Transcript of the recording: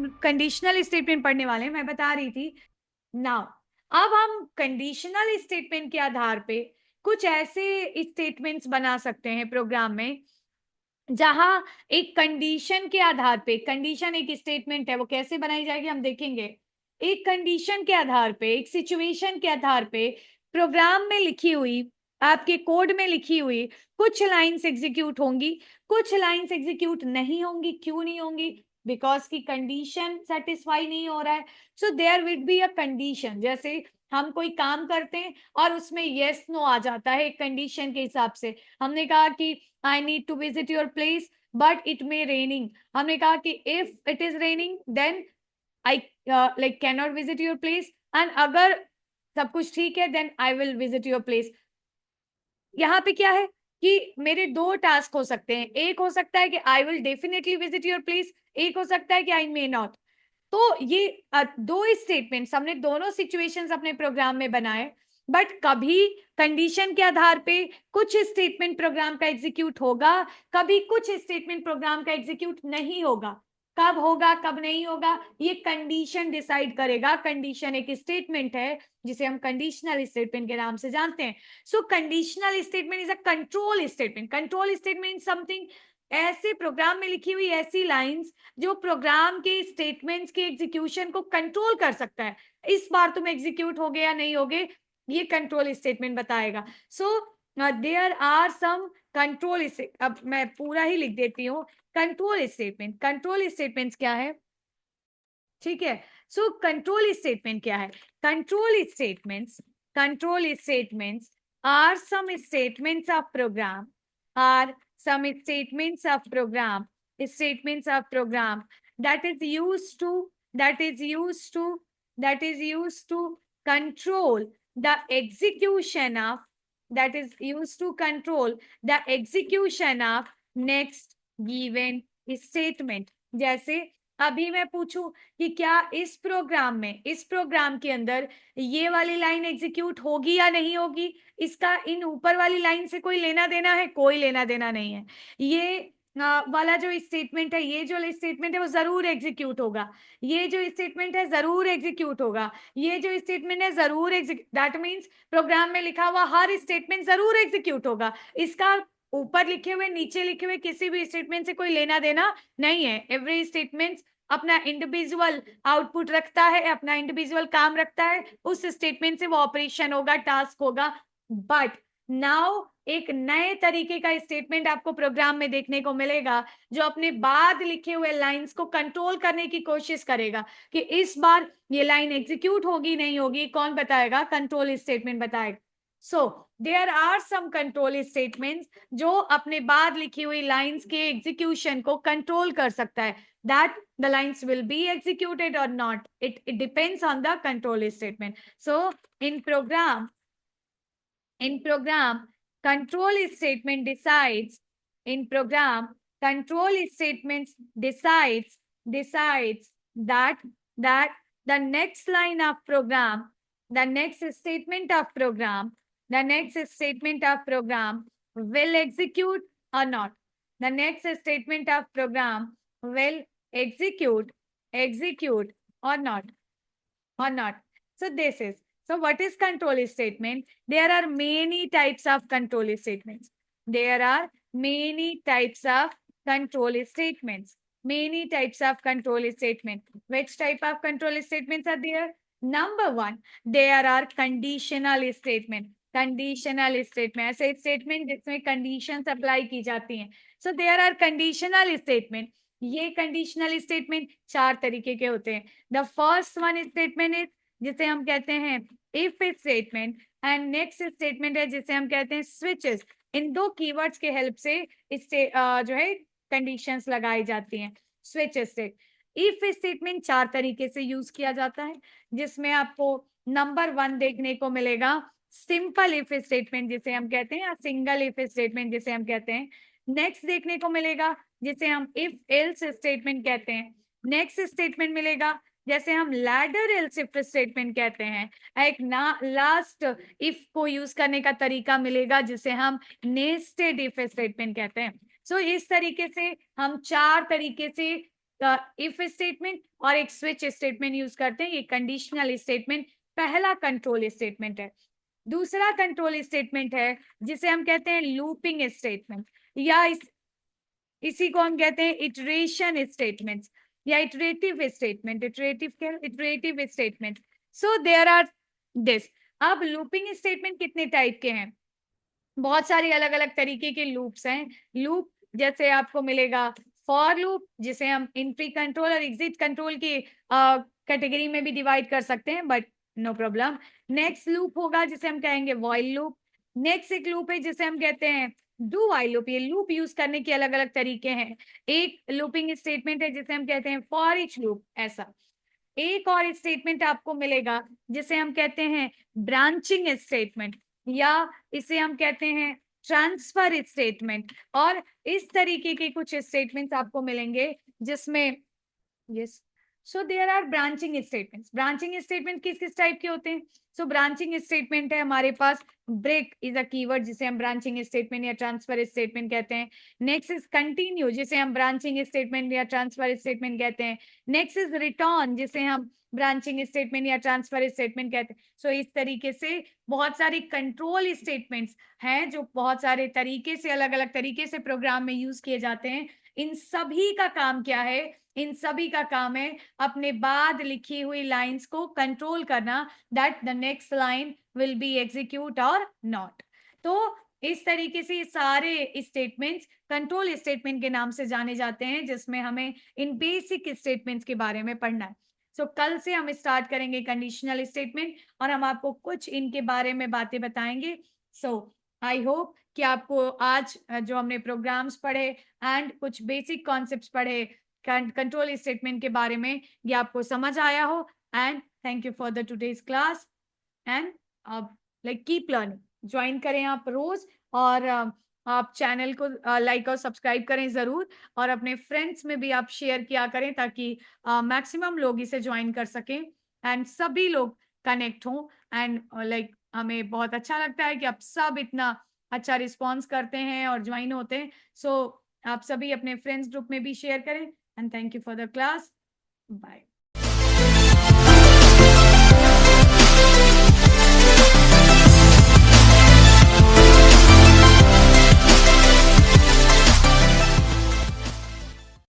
हम conditional statement पढ़ने वाले हैं, मैं बता रही थी। नाउ अब हम कंडीशनल स्टेटमेंट के आधार पे कुछ ऐसे स्टेटमेंट्स बना सकते हैं प्रोग्राम में, जहां एक कंडीशन के आधार पे, कंडीशन एक स्टेटमेंट है, वो कैसे बनाई जाएगी हम देखेंगे। एक कंडीशन के आधार पे, एक सिचुएशन के आधार पे प्रोग्राम में लिखी हुई, आपके कोड में लिखी हुई कुछ लाइंस एग्जीक्यूट होंगी, कुछ लाइंस एग्जीक्यूट नहीं होंगी। क्यों नहीं होंगी? बिकॉज की कंडीशन सेटिस्फाई नहीं हो रहा है। So there will be a condition. जैसे हम कोई काम करते हैं और उसमें यस नो आ जाता है एक कंडीशन के हिसाब से। हमने कहा कि I need to visit your place, but it may raining. हमने कहा कि if it is raining, then I like cannot visit your place. And अगर सब कुछ ठीक है, then I will visit your place. यहाँ पे क्या है कि मेरे दो टास्क हो सकते हैं। एक हो सकता है कि I will definitely visit your place, एक हो सकता है कि I may not. तो ये दो स्टेटमेंट्स हमने दोनों सिचुएशंस अपने प्रोग्राम में बनाए, बट कभी कंडीशन के आधार पे कुछ स्टेटमेंट प्रोग्राम का एग्जीक्यूट होगा, कभी कुछ स्टेटमेंट प्रोग्राम का एग्जीक्यूट नहीं होगा। कब होगा कब नहीं होगा ये कंडीशन डिसाइड करेगा। कंडीशन एक स्टेटमेंट है जिसे हम कंडीशनल स्टेटमेंट के नाम से जानते हैं। So conditional statement is a control statement. Control statement something, ऐसे प्रोग्राम में लिखी हुई ऐसी लाइंस जो प्रोग्राम के स्टेटमेंट्स के एग्जीक्यूशन को कंट्रोल कर सकता है। इस बार तुम एग्जीक्यूट हो गए या नहीं हो गए, ये कंट्रोल स्टेटमेंट बताएगा। So there are some control. अब मैं पूरा ही लिख देती हूँ। कंट्रोल स्टेटमेंट, कंट्रोल स्टेटमेंट्स क्या है, ठीक है। सो कंट्रोल स्टेटमेंट क्या है? Control statements are some statements of program, are some statements of program, statements of program that is used to, that is used to, that is used to control the execution of, that is used to control the execution of next given statement. जैसे अभी मैं पूछूं कि क्या इस programme में, इस programme के अंदर ये वाली लाइन एग्जीक्यूट होगी या नहीं होगी, इसका इन ऊपर वाली लाइन से कोई लेना देना है? कोई लेना देना नहीं है। ये वाला जो स्टेटमेंट है, ये जो स्टेटमेंट है वो जरूर एग्जीक्यूट होगा, ये जो स्टेटमेंट है जरूर एग्जीक्यूट होगा, ये जो स्टेटमेंट है जरूर एग्जीक्यूट। दैट मीन्स प्रोग्राम में लिखा हुआ हर स्टेटमेंट जरूर एग्जीक्यूट होगा। इसका ऊपर लिखे हुए नीचे लिखे हुए किसी भी स्टेटमेंट से कोई लेना देना नहीं है। एवरी स्टेटमेंट अपना इंडिविजुअल आउटपुट रखता है, अपना इंडिविजुअल काम रखता है, उस स्टेटमेंट से वो ऑपरेशन होगा, टास्क होगा। बट नाउ एक नए तरीके का स्टेटमेंट आपको प्रोग्राम में देखने को मिलेगा जो अपने बाद लिखे हुए लाइंस को कंट्रोल करने की कोशिश करेगा कि इस बार ये लाइन एग्जीक्यूट होगी नहीं होगी। कौन बताएगा? कंट्रोल स्टेटमेंट बताएगा। So there are some control statements जो अपने बाद लिखी हुई लाइंस के एग्जीक्यूशन को कंट्रोल कर सकता है। That the lines will be executed or not, it depends on the control statement. So in program control statement decides, in program control statements decides that the next line of program, the next statement of program, the next statement of program will execute or not, the next statement of program will execute or not, so this is, so what is control statement? There are many types of control statements. There are many types of control statements. Many types of control statements. Which type of control statements are there? Number one, there are conditional statement. Conditional statement, ऐसे statement जिसमें conditions apply की जाती हैं. So there are conditional statement. ये conditional statement चार तरीके के होते हैं। The first one statement is जिसे हम कहते हैं if statement, and next statement है जिसे हम कहते हैं स्विचेस। इन दो कीवर्ड्स के हेल्प से जो है कंडीशंस लगाई जाती हैं। स्विच स्टेट, इफ स्टेटमेंट चार तरीके से यूज किया जाता है, जिसमें आपको नंबर वन देखने को मिलेगा सिंपल इफ स्टेटमेंट जिसे हम कहते हैं, या सिंगल इफ स्टेटमेंट जिसे हम कहते हैं। नेक्स्ट देखने को मिलेगा जिसे हम इफ एल्स स्टेटमेंट कहते हैं। नेक्स्ट स्टेटमेंट मिलेगा जैसे हम लैडर एल्स इफ स्टेटमेंट कहते हैं। एक लास्ट इफ को यूज करने का तरीका मिलेगा जिसे हम नेस्टेड इफ स्टेटमेंट कहते हैं। सो इस तरीके से हम चार तरीके से इफ स्टेटमेंट और एक स्विच स्टेटमेंट यूज करते हैं। ये कंडीशनल स्टेटमेंट पहला कंट्रोल स्टेटमेंट है। दूसरा कंट्रोल स्टेटमेंट है जिसे हम कहते हैं लूपिंग स्टेटमेंट, या इसी को हम कहते हैं इटरेशन स्टेटमेंट्स या iterative statement, iterative statement. So there are this. अब लूपिंग स्टेटमेंट कितने टाइप के हैं? बहुत सारे अलग अलग तरीके के लूप्स हैं। लूप जैसे आपको मिलेगा फॉर लूप, जिसे हम एंट्री कंट्रोल और एग्जिट कंट्रोल की कैटेगरी में भी डिवाइड कर सकते हैं, but no problem. Next loop होगा जिसे हम कहेंगे व्हाइल लूप। नेक्स्ट एक लूप है जिसे हम कहते हैं डू व्हाइल लूप। ये लूप यूज करने के अलग अलग तरीके हैं। एक लूपिंग स्टेटमेंट है जिसे हम कहते हैं फॉर ईच लूप। ऐसा एक और स्टेटमेंट आपको मिलेगा जिसे हम कहते हैं ब्रांचिंग स्टेटमेंट, या इसे हम कहते हैं ट्रांसफर स्टेटमेंट। और इस तरीके के कुछ स्टेटमेंट्स आपको मिलेंगे जिसमें yes, so there are branching statements. Branching statement किस किस टाइप के होते हैं? सो ब्रांचिंग स्टेटमेंट है हमारे पास ब्रेक इज अ कीवर्ड, जिसे हम ब्रांचिंग स्टेटमेंट या ट्रांसफर स्टेटमेंट कहते हैं। नेक्स्ट इज कंटिन्यू, जिसे हम ब्रांचिंग स्टेटमेंट या ट्रांसफर स्टेटमेंट कहते हैं। नेक्स्ट इज रिटर्न, जिसे हम ब्रांचिंग स्टेटमेंट या ट्रांसफर स्टेटमेंट कहते हैं। सो इस तरीके से बहुत सारे कंट्रोल स्टेटमेंट्स हैं जो बहुत सारे तरीके से, अलग अलग तरीके से प्रोग्राम में यूज किए जाते हैं। इन सभी का काम क्या है? इन सभी का काम है अपने बाद लिखी हुई लाइंस को कंट्रोल करना, that the next line will be execute और नॉट। तो इस तरीके से सारे स्टेटमेंट्स कंट्रोल स्टेटमेंट के नाम से जाने जाते हैं, जिसमें हमें इन बेसिक स्टेटमेंट्स के बारे में पढ़ना है। सो कल से हम स्टार्ट करेंगे कंडीशनल स्टेटमेंट और हम आपको कुछ इनके बारे में बातें बताएंगे। सो आई होप कि आपको आज जो हमने प्रोग्राम्स पढ़े एंड कुछ बेसिक कॉन्सेप्ट्स पढ़े कंट्रोल स्टेटमेंट के बारे में, ये आपको समझ आया हो। And thank you for the today's class. And like keep learning, join करें आप रोज, और आप चैनल को लाइक और सब्सक्राइब करें जरूर, और अपने फ्रेंड्स में भी आप शेयर किया करें ताकि मैक्सिमम लोग इसे ज्वाइन कर सकें एंड सभी लोग कनेक्ट हों। एंड लाइक हमें बहुत अच्छा लगता है कि आप सब इतना अच्छा रिस्पॉन्स करते हैं और ज्वाइन होते हैं। सो आप सभी अपने फ्रेंड्स ग्रुप में भी शेयर करें। And thank you for the class. Bye.